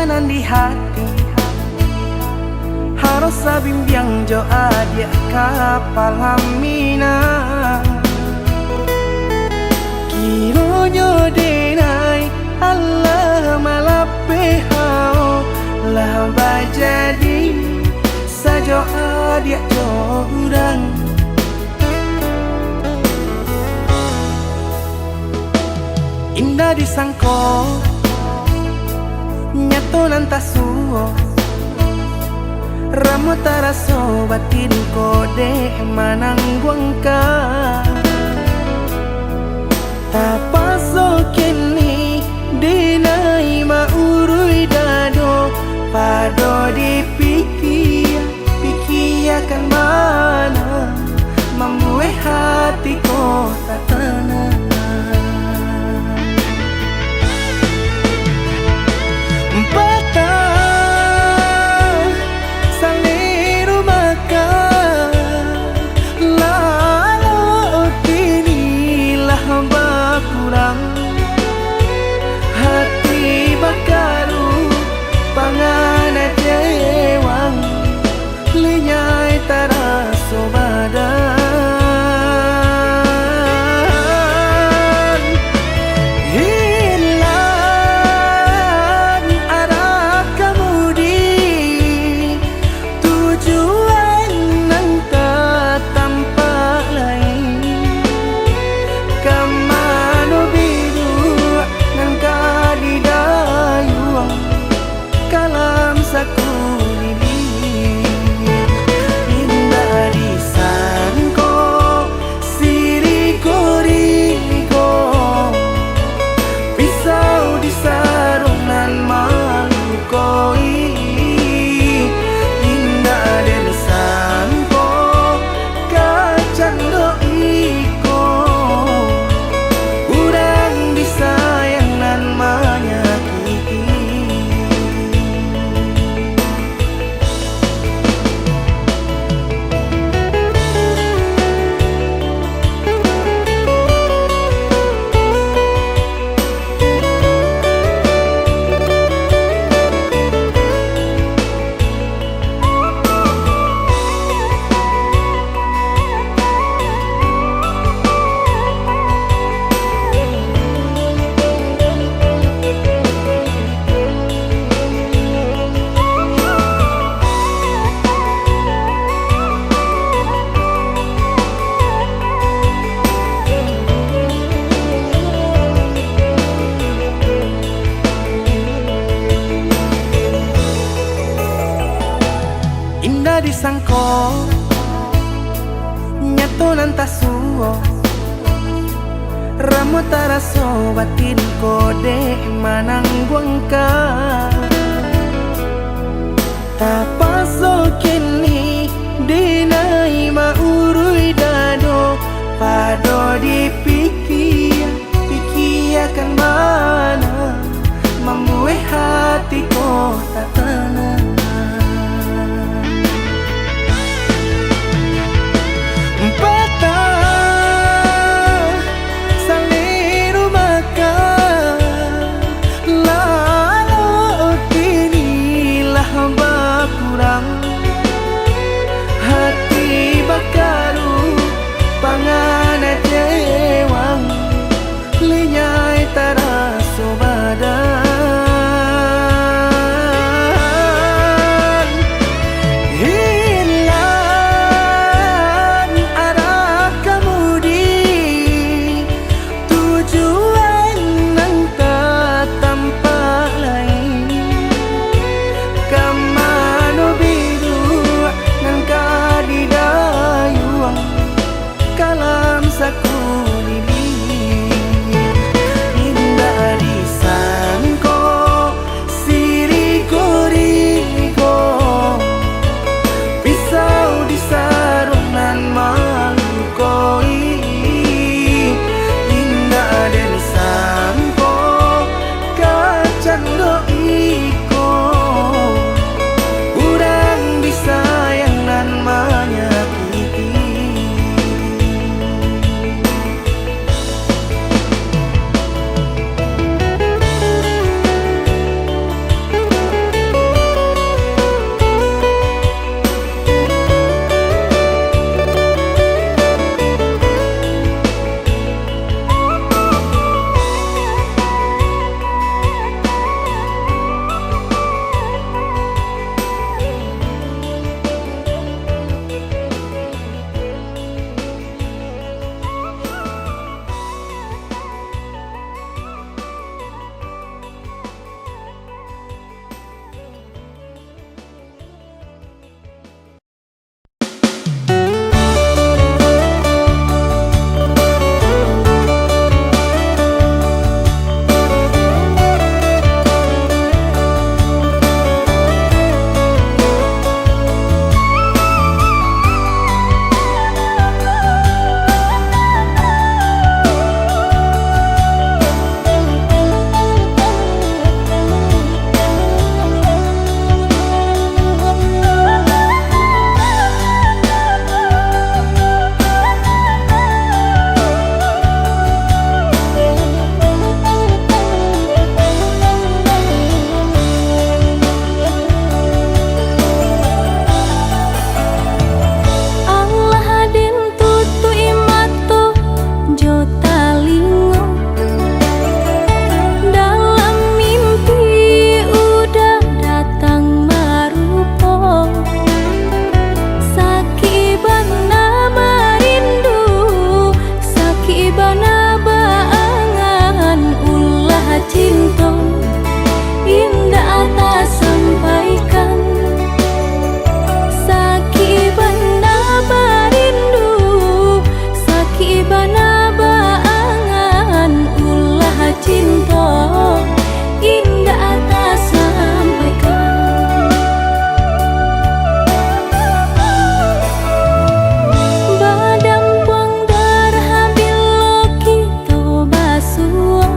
tekanan di hati, harus bimbang jo adia kapal hamina. Kironyo denai Allah malape hao lah bajadi sajo adia jo urang. Indah disangko nyato nantasuo ramu taraso batin kode manangguangka. Tapaso kini dinai maurui dado pado dipikir akan mana membuat hatiku tak tenang. Hati bakaru pangana jewang linyai taraso badan. Hilang arah kemudi tujuan nang tak tampak lain. Kamano biru nang kadidayuang kalam sakulili. Indah disangko siriko-riko pisau di sarungan malukoi. Indah disangko kacang doiko urang disayang nan menyakiti. Indah disangko nyato nantasuo ramu taraso batin kode manangguangka. Tapaso kini dinai maurui dado pado dipikir akan mana membuat hatiku tak tenang. Saliru makan cinta indah atas sampaikan. Sakibana barindu, sakibana baangan, ulah cinta indah atas sampaikan. Badampuang darah bilo kita basuh,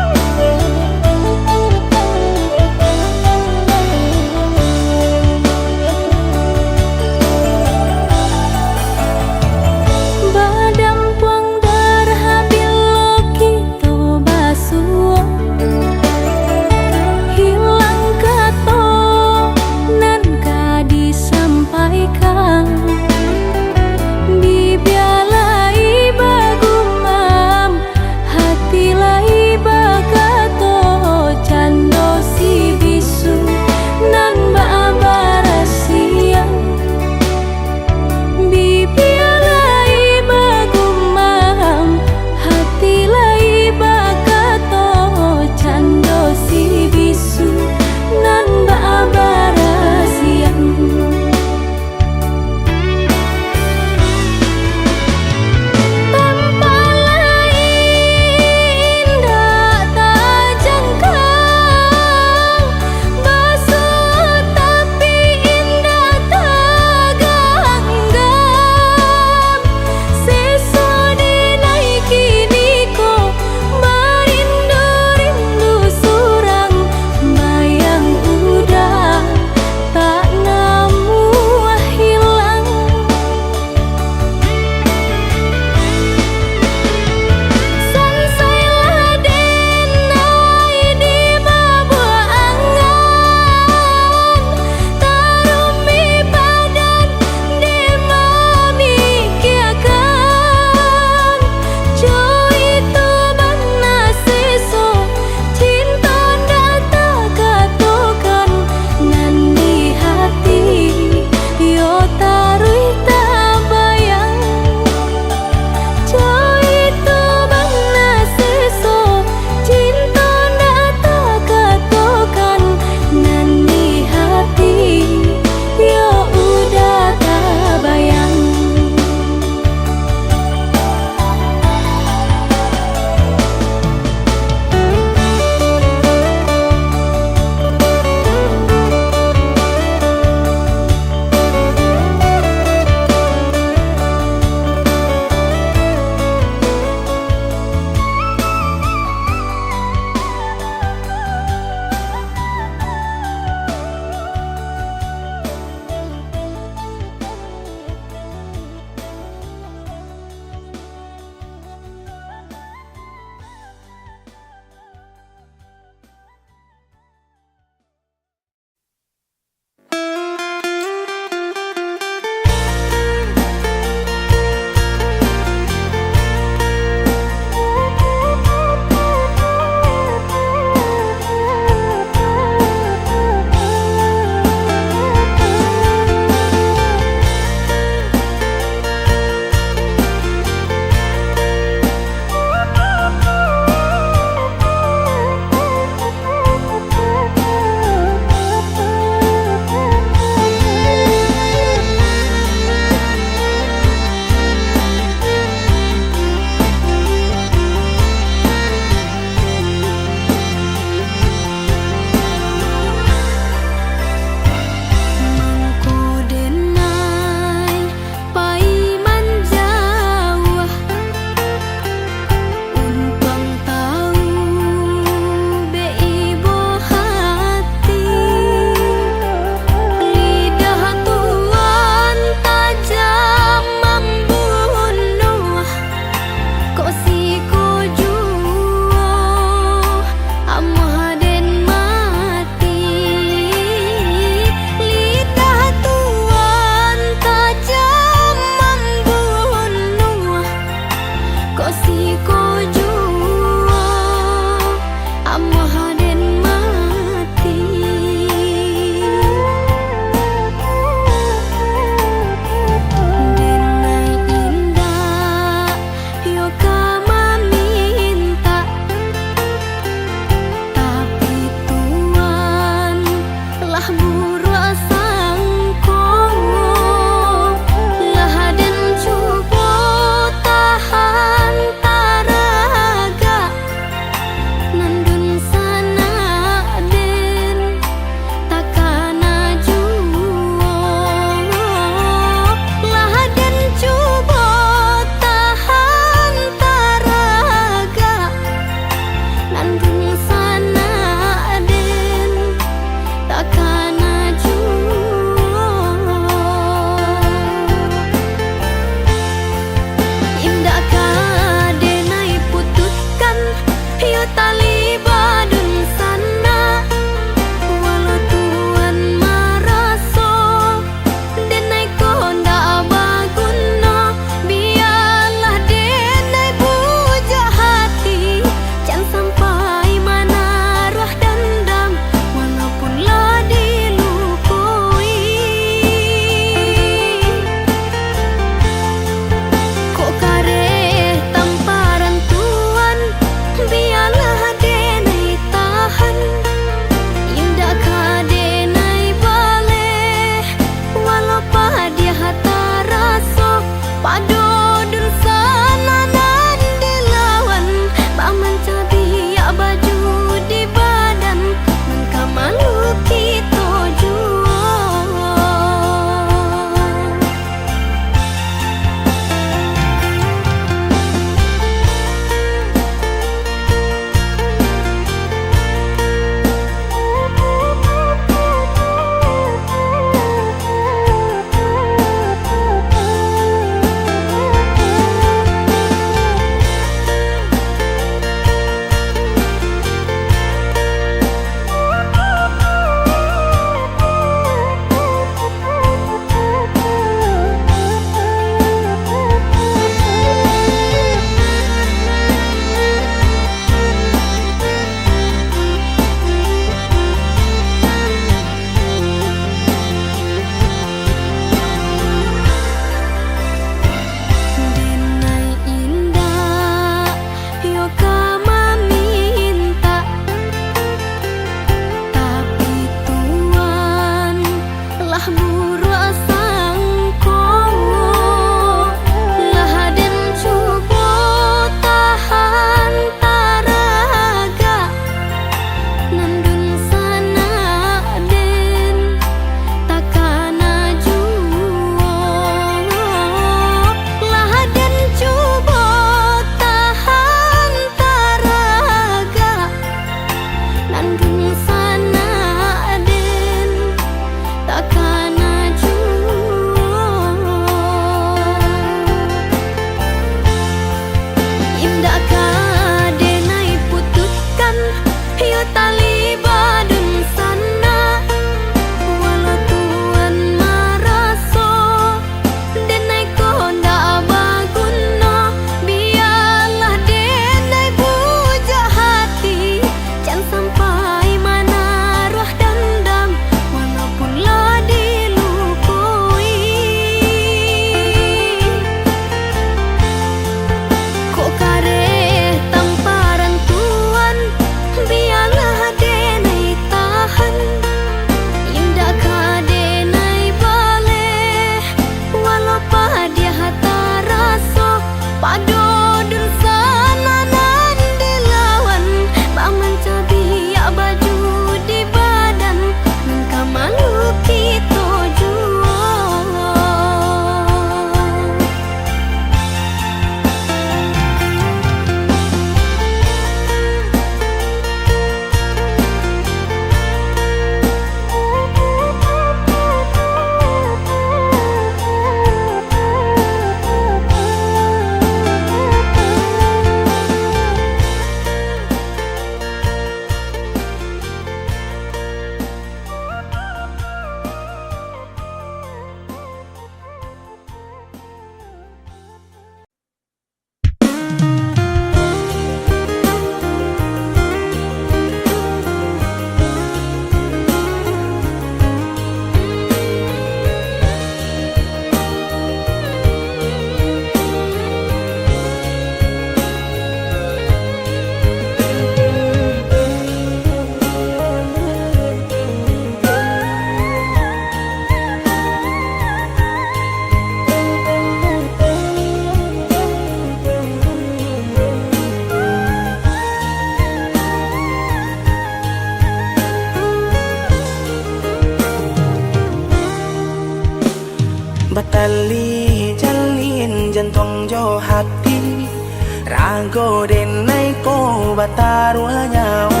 Ko denai ko batarua nyao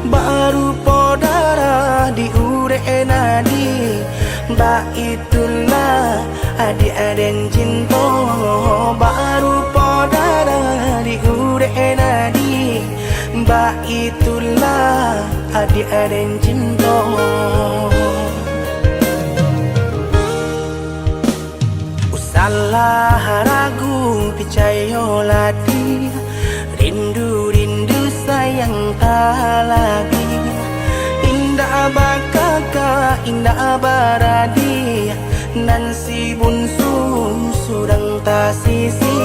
baru podara di ure nadi ba itulah adik-adik cinta baru podara di ure nadi ba itulah adik-adik cinta. Salah ragu percaya lagi rindu sayang tak lagi indah bakaka indah baradi nan si bunsu surang tak sisi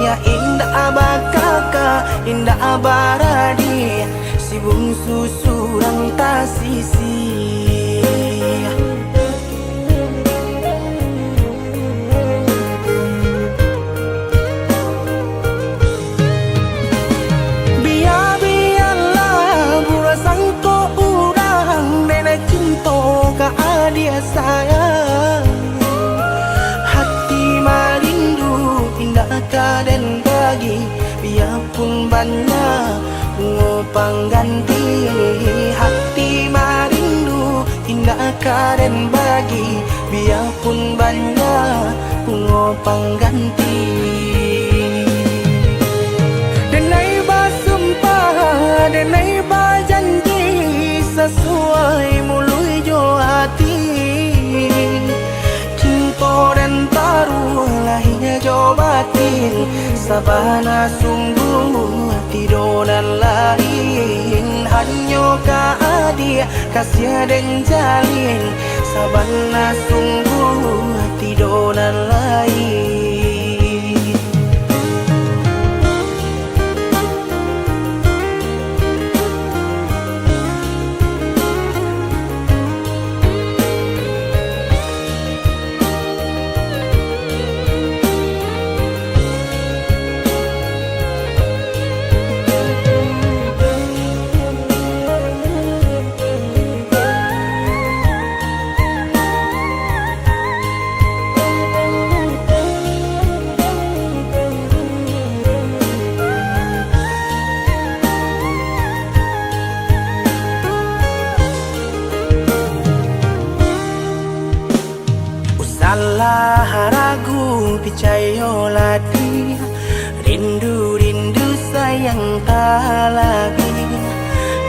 ya indah bakaka indah baradi si bunsu surang tak sisi. Dia sayang hati marindu indah kaden bagi biarpun banyak ngopang ganti hati marindu indah kaden bagi biarpun banyak ngopang ganti. Denai basumpah denai bajanji sesuai mului jo hati cinta dan taruh lahirnya jo batin sabana sungguh tidur dan lain hanya ka dia kasih dan jalin sabana sungguh tidur dan lain. Salah ragu percaya lagi rindu sayang tak lagi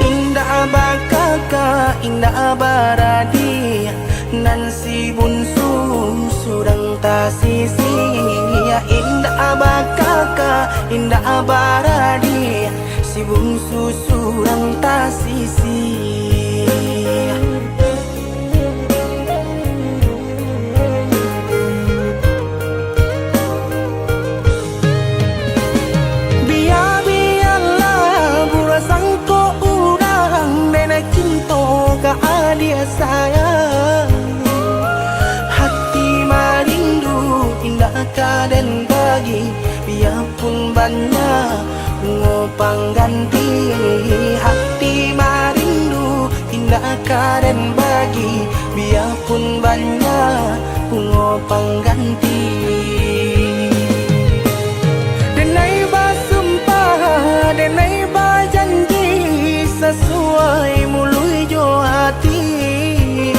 indah bakaka indah baradi nan si bunsu surang tak sisi ya indah bakaka indah baradi si bunsu surang tak sisi. Dia sayang hati marindu indah kaden bagi biarpun banyak ngopang ganti hati marindu indah kaden bagi biarpun banyak ngopang ganti. Denai basumpah denai bajanji sesuai mului jo hati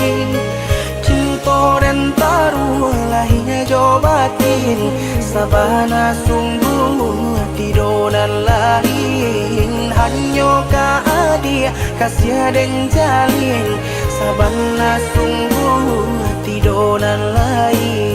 cinta dan taruh lahirnya jo batin sabana sungguh tidur dan lain hanya ka dia kasih dan jalin sabana sungguh tidur dan lain.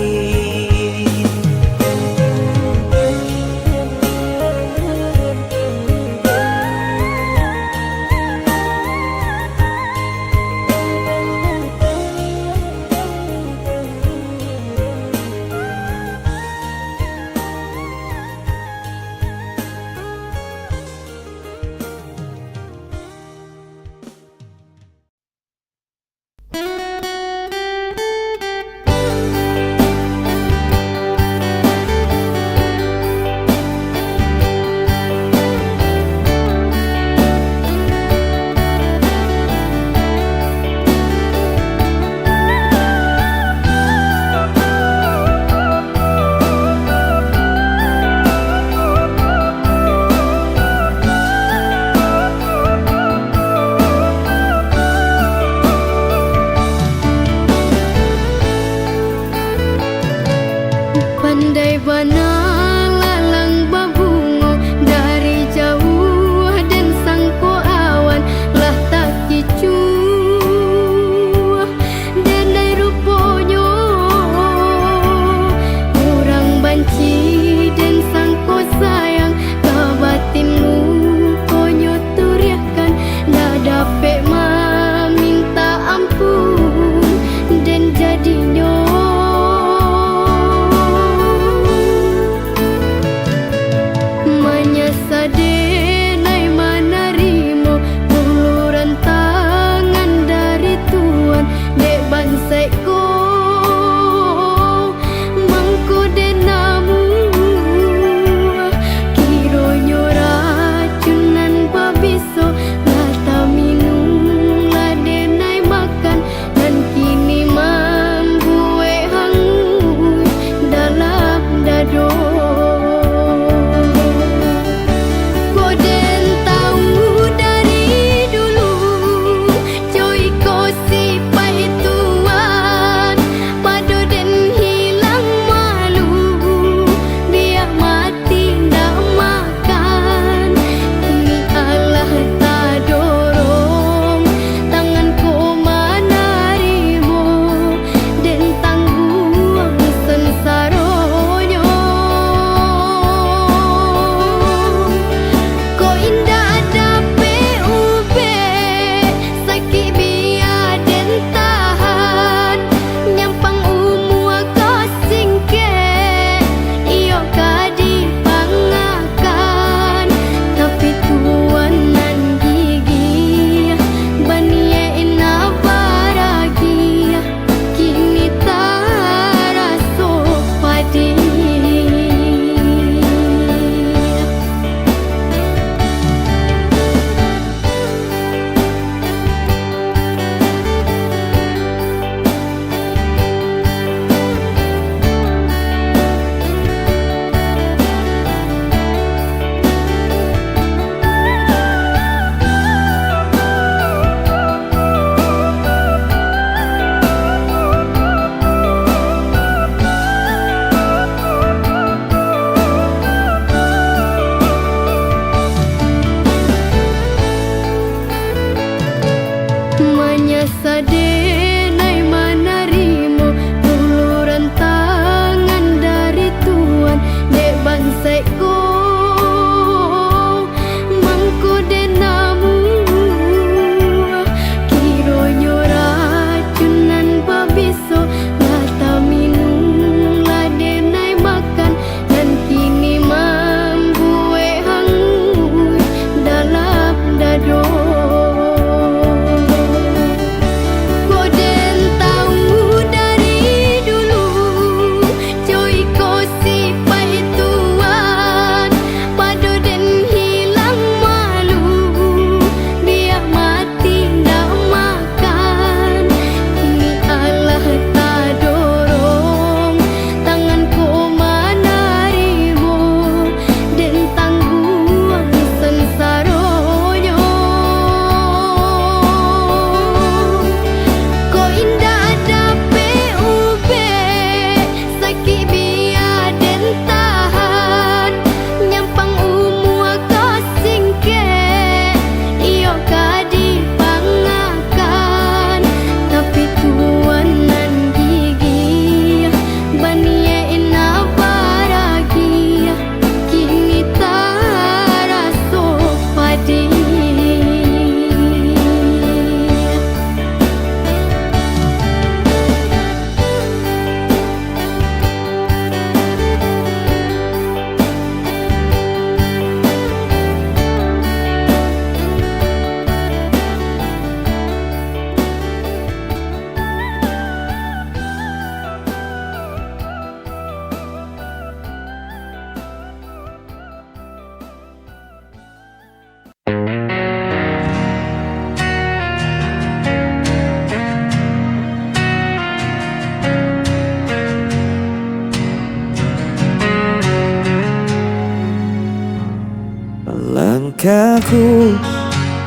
Langkahku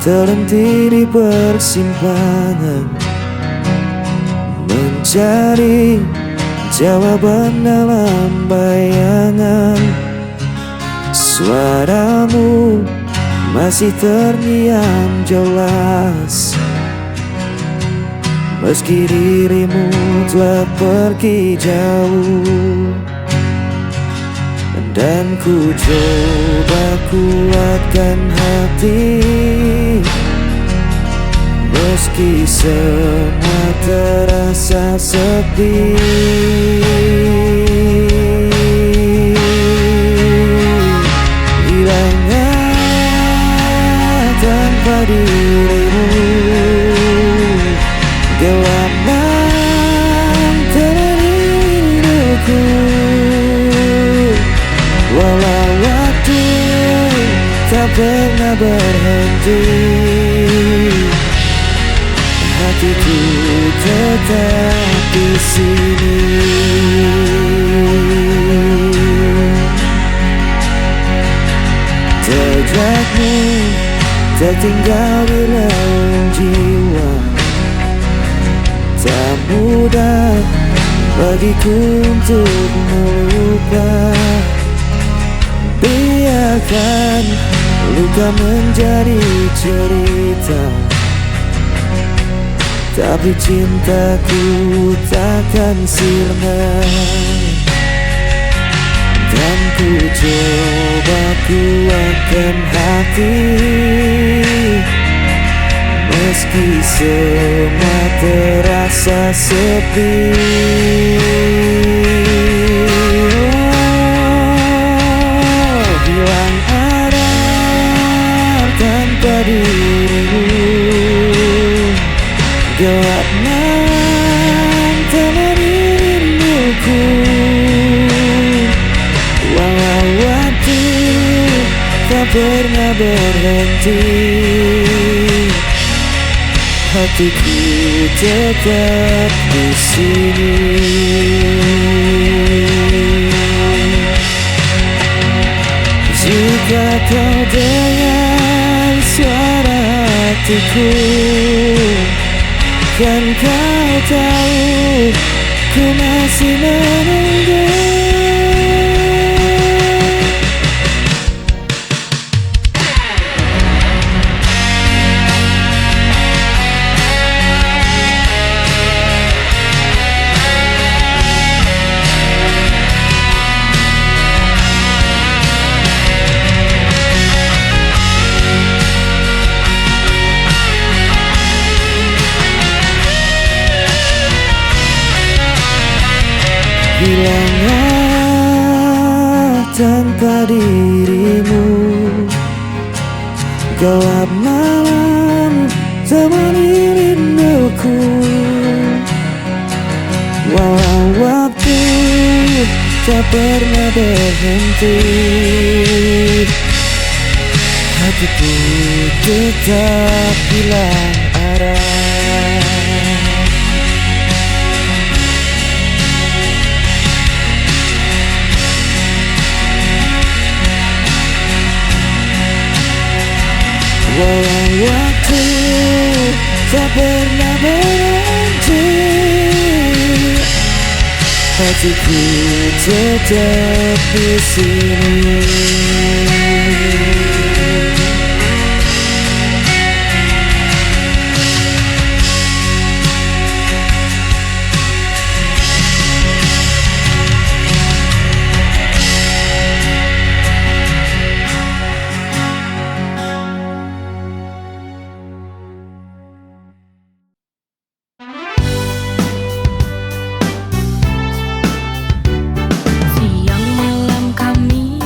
terhenti di persimpangan, mencari jawaban dalam bayangan. Suaramu masih terngiang jelas, meski dirimu telah pergi jauh. Dan ku coba kuatkan hati, meski semua terasa sepi. Hilangnya tanpa dirimu, gelap malam telah hidupku. Walau waktu tak pernah berhenti, hatiku tetap di sini. Jejakmu tertinggal di relung jiwa, tak mudah bagiku untuk melupa. Biarkan luka menjadi cerita, tapi cintaku takkan sirna. Dan ku coba kuatkan hati, meski semua terasa sepi. Hilang arah tanpa dirimu, gelap malam telah rinduku. Walau waktu tak pernah berhenti, hatiku tetap di sini. Jika kau dengar suara hatiku, kan kau tahu ku masih menunggu. Hilangnya tanpa dirimu, gelap malam temani rinduku. Walau waktu tak pernah berhenti, hatiku tetap hilang arah. Walau waktu tak pernah berhenti, hatiku tetap di sini. Siang malam kami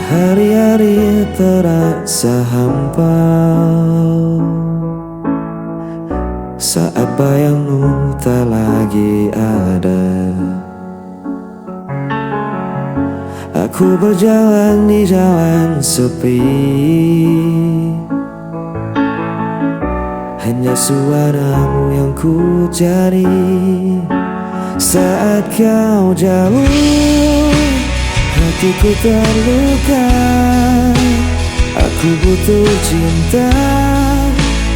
Hari-hari terasa hampa saat bayangmu tak lagi ada. Aku berjalan di jalan sepi, hanya suaramu yang ku cari. Saat kau jauh, hatiku terluka. Aku butuh cinta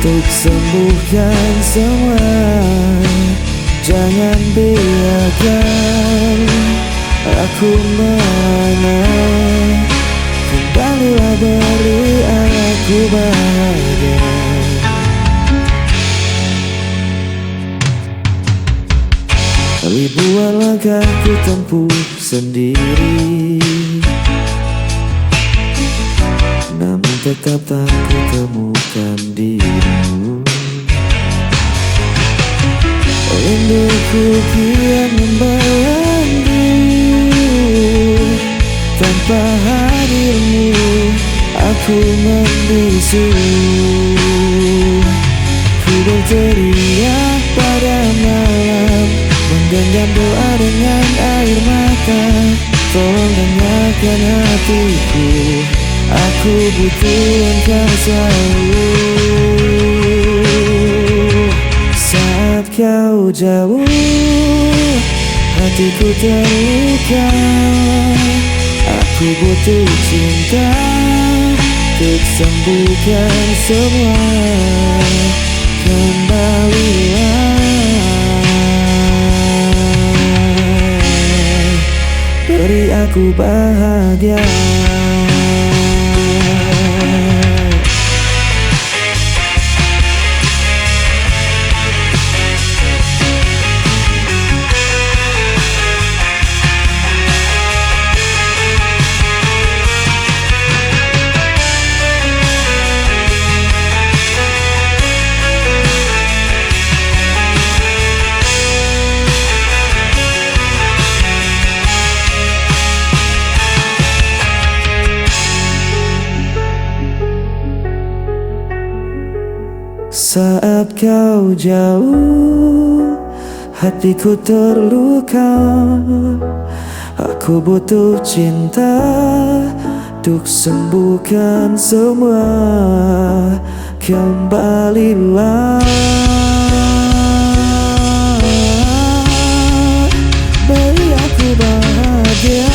untuk sembuhkan semua. Jangan biarkan aku merana. Kembalilah beri aku bahagia. Ribuan langkah ku tempuh sendiri, namun tetap tak ku temukan dirimu. Rinduku kian membayangmu, tanpa hadirmu aku membisu. Ku berteriak pada malam, menggenggam doa dengan air mata. Tolong dengarkan hatiku, aku butuh engkau selalu. Saat kau jauh, hatiku terluka. Aku butuh cinta untuk sembuhkan semua. Kembalilah, beri aku bahagia. Saat kau jauh, hatiku terluka. Aku butuh cinta untuk sembuhkan semua. Kembalilah, beri aku bahagia.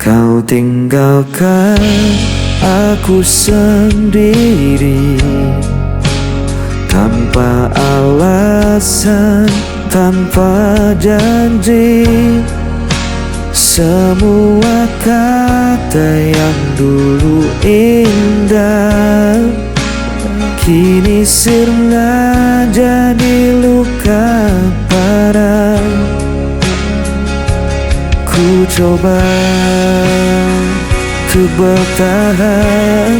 Kau tinggalkan aku sendiri, tanpa alasan, tanpa janji. Semua kata yang dulu indah kini sirna jadi luka parah. Ku coba untuk bertahan,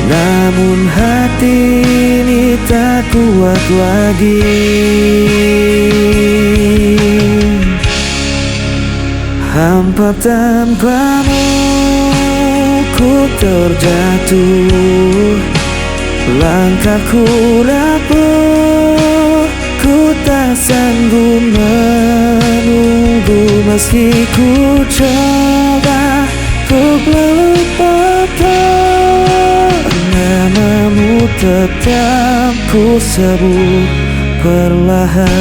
namun hati ini tak kuat lagi. Hampa tanpamu ku terjatuh, langkahku rapuh, ku tak sanggup menunggu. Meski ku coba, ku melupakan namamu, tetap ku sebut perlahan.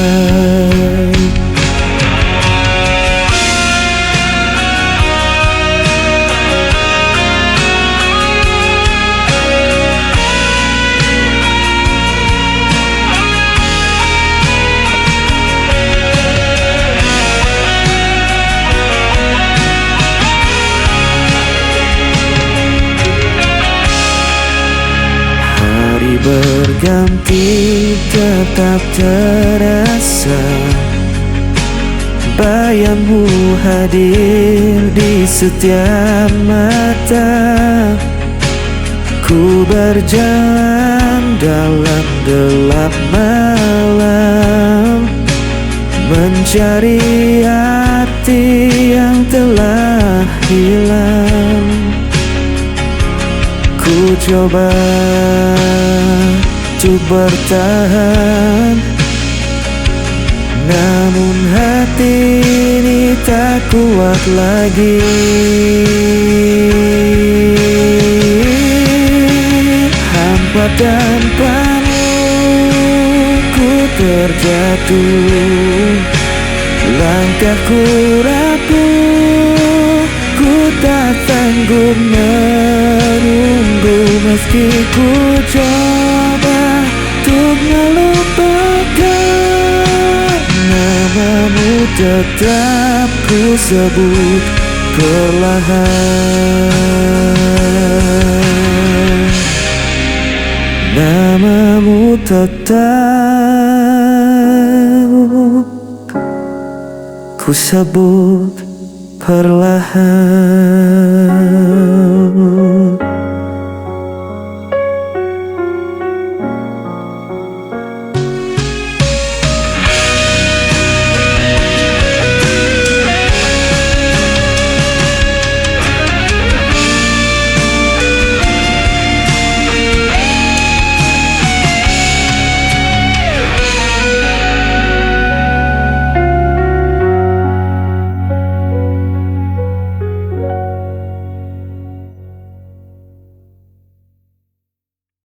Silih berganti tetap terasa, bayangmu hadir di setiap mata. Ku berjalan dalam gelap malam, mencari arti yang telah hilang. Ku coba untuk bertahan, namun hati ini tak kuat lagi. Hampa dan penuh ku terjatuh, langkahku rapuh, ku tak sanggup menunggu. Meski ku coba untuk melupakan, namamu tetap ku sebut perlahan. Namamu tetap ku sebut perlahan.